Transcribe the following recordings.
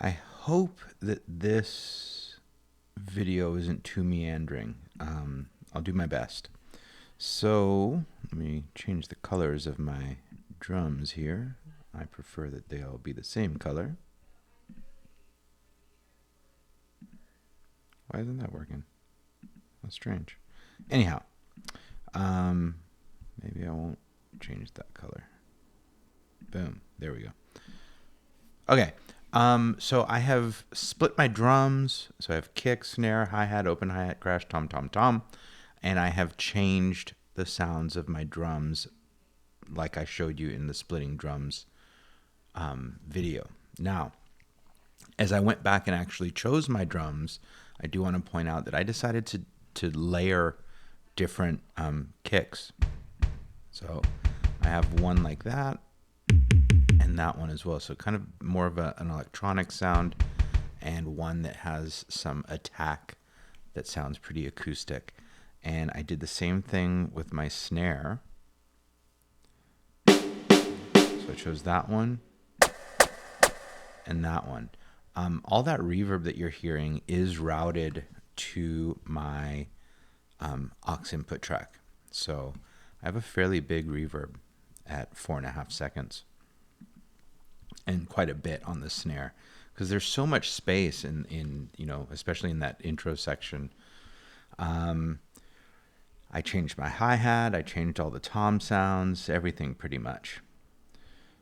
I hope that this video isn't too meandering. I'll do my best. So let me change the colors of my drums here. I prefer that they all be the same color. Why isn't that working? That's strange. Anyhow, maybe I won't change that color. Boom. There we go. Okay. So I have split my drums. So I have kick, snare, hi-hat, open hi-hat, crash, tom, tom, tom. And I have changed the sounds of my drums like I showed you in the splitting drums video. Now, as I went back and actually chose my drums, I do want to point out that I decided to layer different kicks. So I have one like that and that one as well. So kind of more of an electronic sound, and one that has some attack that sounds pretty acoustic. And I did the same thing with my snare. So I chose that one and that one. All that reverb that you're hearing is routed to my aux input track. So I have a fairly big reverb at 4.5 seconds, and quite a bit on the snare, because there's so much space in especially in that intro section. I changed my hi-hat, I changed all the tom sounds, everything pretty much.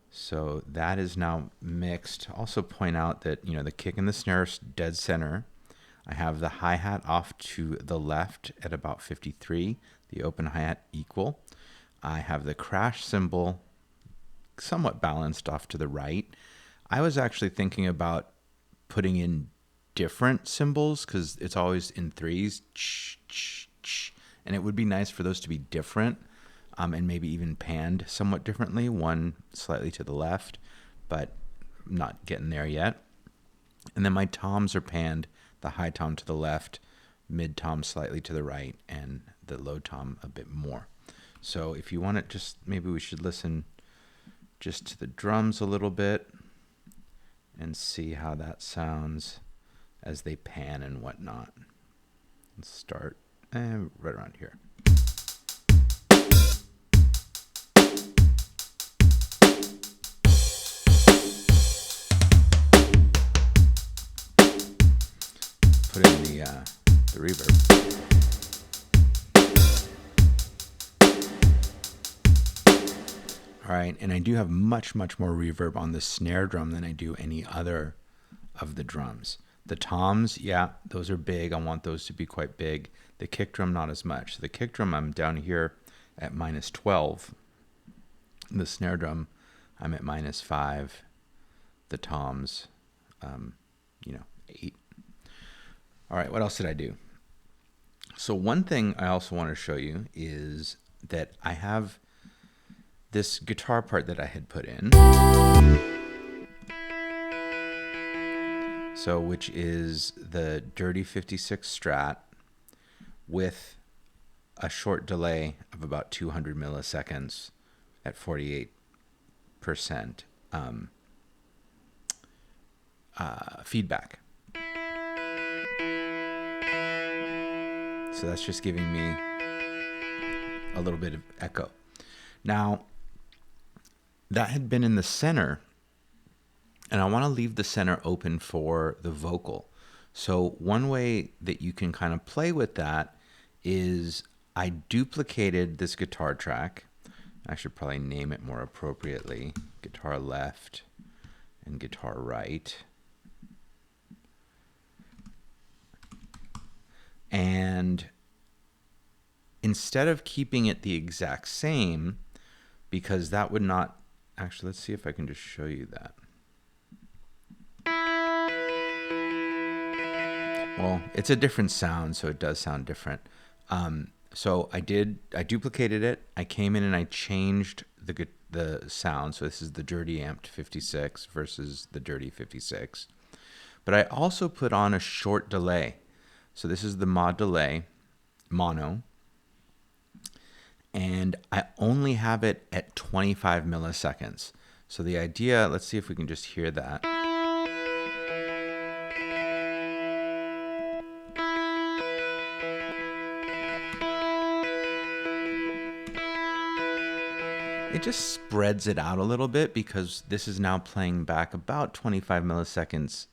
So that is now mixed. Also point out that, the kick and the snare are dead center. I have the hi-hat off to the left at about 53, the open hi-hat equal. I have the crash cymbal somewhat balanced off to the right. I was actually thinking about putting in different cymbals because it's always in threes, and it would be nice for those to be different. And maybe even panned somewhat differently, one slightly to the left, but I'm not getting there yet. And then my toms are panned, the high tom to the left, mid tom slightly to the right, and the low tom a bit more. So if you want it, just maybe we should listen just to the drums a little bit and see how that sounds as they pan and whatnot. Let's start right around here. Put in the reverb. All right, and I do have much more reverb on the snare drum than I do any other of the drums. The toms, yeah, those are big. I want those to be quite big. The kick drum, not as much. So the kick drum, I'm down here at -12. The snare drum, I'm at -5. The toms, 8. All right, what else did I do? So one thing I also want to show you is that I have this guitar part that I had put in. So which is the Dirty 56 Strat with a short delay of about 200 milliseconds at 48% feedback. So that's just giving me a little bit of echo. Now, that had been in the center, and I want to leave the center open for the vocal. So one way that you can kind of play with that is I duplicated this guitar track. I should probably name it more appropriately. Guitar left and guitar right. And instead of keeping it the exact same, because that would not, actually, let's see if I can just show you that. Well, it's a different sound, so it does sound different. So I duplicated it. I came in and I changed the sound. So this is the dirty amped 56 versus the dirty 56. But I also put on a short delay. So this is the mod delay, mono. And I only have it at 25 milliseconds. So the idea, let's see if we can just hear that. It just spreads it out a little bit because this is now playing back about 25 milliseconds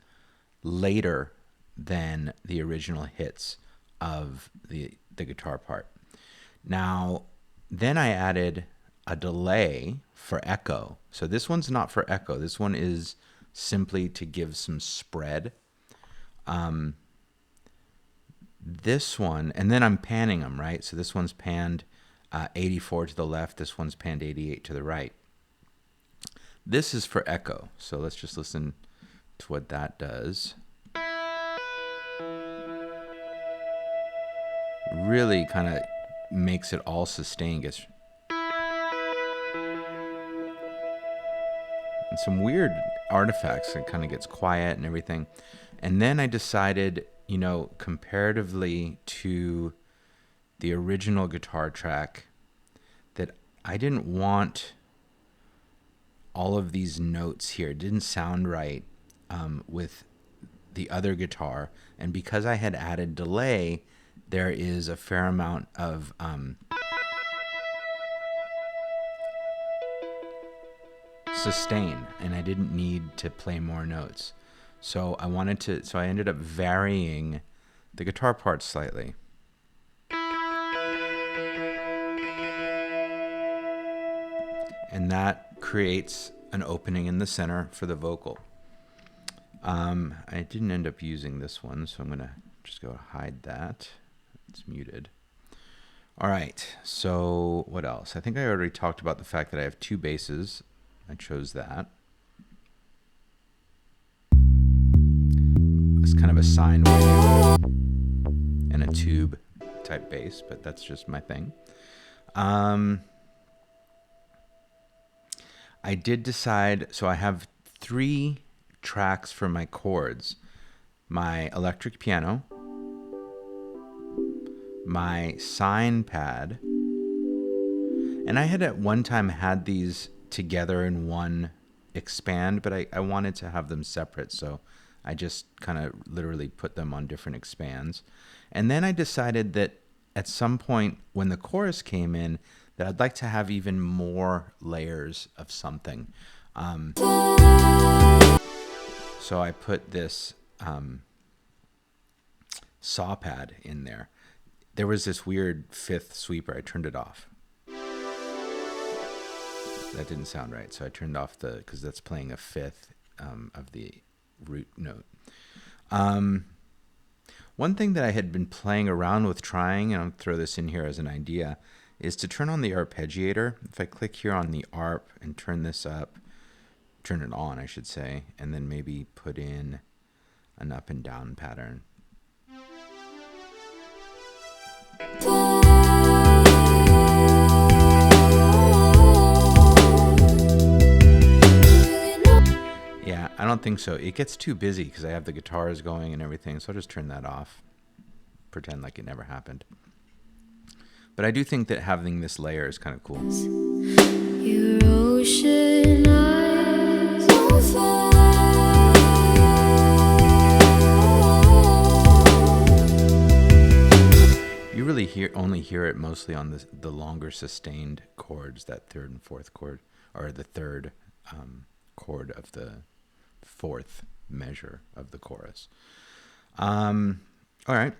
later than the original hits of the guitar part. Now, then I added a delay for echo. So this one's not for echo. This one is simply to give some spread. This one, and then I'm panning them, right? So this one's panned 84 to the left. This one's panned 88 to the right. This is for echo. So let's just listen to what that does. Really kind of makes it all sustained. Gets and some weird artifacts. It kind of gets quiet and everything. And then I decided, you know, comparatively to the original guitar track, that I didn't want all of these notes here. It didn't sound right with the other guitar. And because I had added delay, there is a fair amount of sustain, and I didn't need to play more notes. So I ended up varying the guitar parts slightly. And that creates an opening in the center for the vocal. I didn't end up using this one, so I'm going to just go hide that. It's muted. All right, so what else? I think I already talked about the fact that I have two basses. I chose that. It's kind of a sine wave and a tube type bass, but that's just my thing. I did decide, so I have 3 tracks for my chords. My electric piano, my sine pad, and I had at one time had these together in one expand, but I wanted to have them separate, so I just kind of literally put them on different expands. And then I decided that at some point when the chorus came in, that I'd like to have even more layers of something. So I put this saw pad in there. There was this weird 5th sweeper. I turned it off. That didn't sound right, so I turned off because that's playing a 5th of the root note. One thing that I had been playing around with trying, and I'll throw this in here as an idea, is to turn on the arpeggiator. If I click here on the arp and turn this up, turn it on, I should say, and then maybe put in an up and down pattern. Yeah, I don't think so. It gets too busy because I have the guitars going and everything, so I'll just turn that off. Pretend like it never happened. But I do think that having this layer is kind of cool. Your ocean eyes on fire. You really only hear it mostly on the longer sustained chords, that 3rd and 4th chord, or the 3rd chord of the 4th measure of the chorus. All right.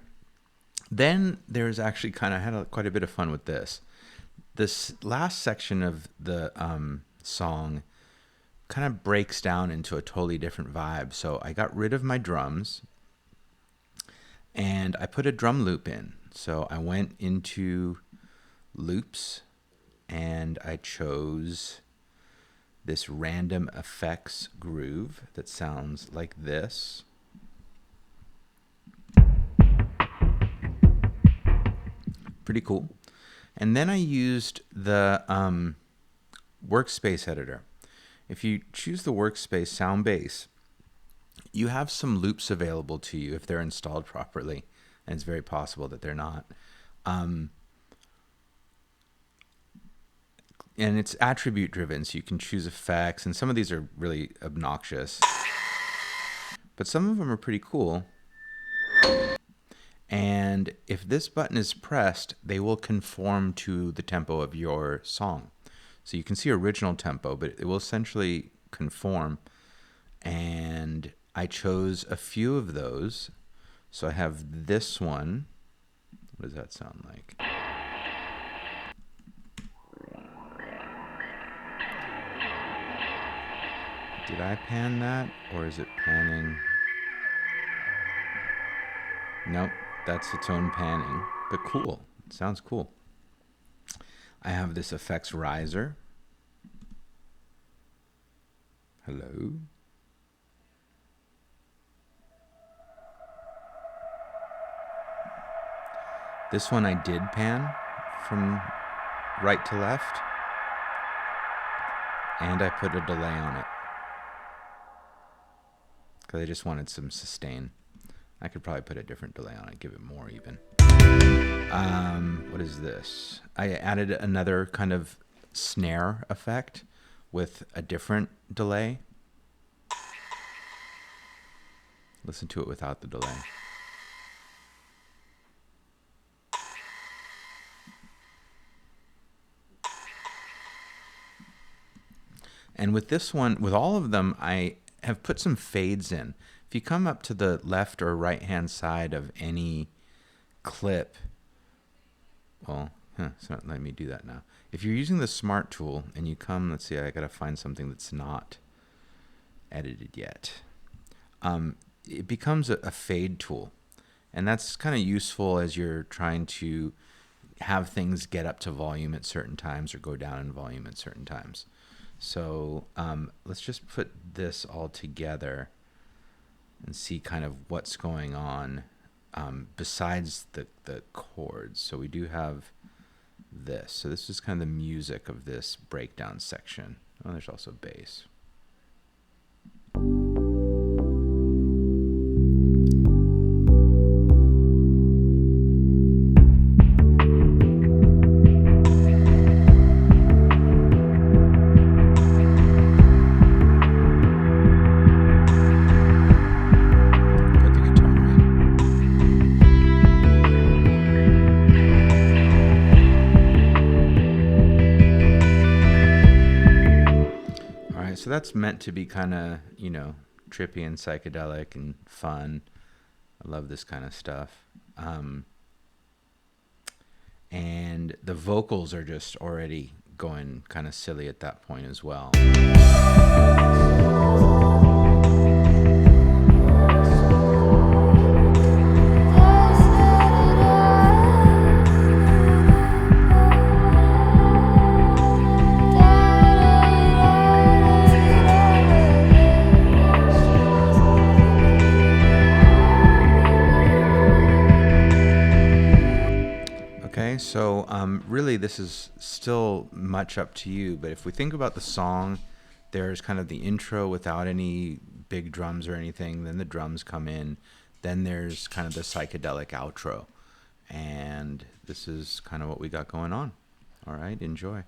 Then there's actually I had quite a bit of fun with this. This last section of the song kind of breaks down into a totally different vibe. So I got rid of my drums and I put a drum loop in. So I went into loops and I chose this random effects groove that sounds like this. Pretty cool. And then I used the Workspace Editor. If you choose the Workspace Sound Bass, you have some loops available to you if they're installed properly, and it's very possible that they're not. And it's attribute driven, so you can choose effects, and some of these are really obnoxious, but some of them are pretty cool. And if this button is pressed, they will conform to the tempo of your song. So you can see original tempo, but it will essentially conform. And I chose a few of those. So I have this one. What does that sound like? Did I pan that, or is it panning? Nope, that's its own panning, but cool. It sounds cool. I have this effects riser. Hello. This one I did pan from right to left, and I put a delay on it because I just wanted some sustain. I could probably put a different delay on it, give it more even. What is this? I added another kind of snare effect with a different delay. Listen to it without the delay. And with this one, with all of them, I have put some fades in. If you come up to the left or right hand side of any clip, well, it's not letting me do that now. If you're using the Smart tool and you come, let's see, I gotta find something that's not edited yet. It becomes a fade tool, and that's kind of useful as you're trying to have things get up to volume at certain times or go down in volume at certain times. So let's just put this all together and see kind of what's going on besides the chords. So we do have this. So this is kind of the music of this breakdown section. Oh, there's also bass. So that's meant to be kind of, trippy and psychedelic and fun. I love this kind of stuff. And the vocals are just already going kind of silly at that point as well. So really this is still much up to you, but if we think about the song, there's kind of the intro without any big drums or anything, then the drums come in, then there's kind of the psychedelic outro, and this is kind of what we got going on. All right, enjoy.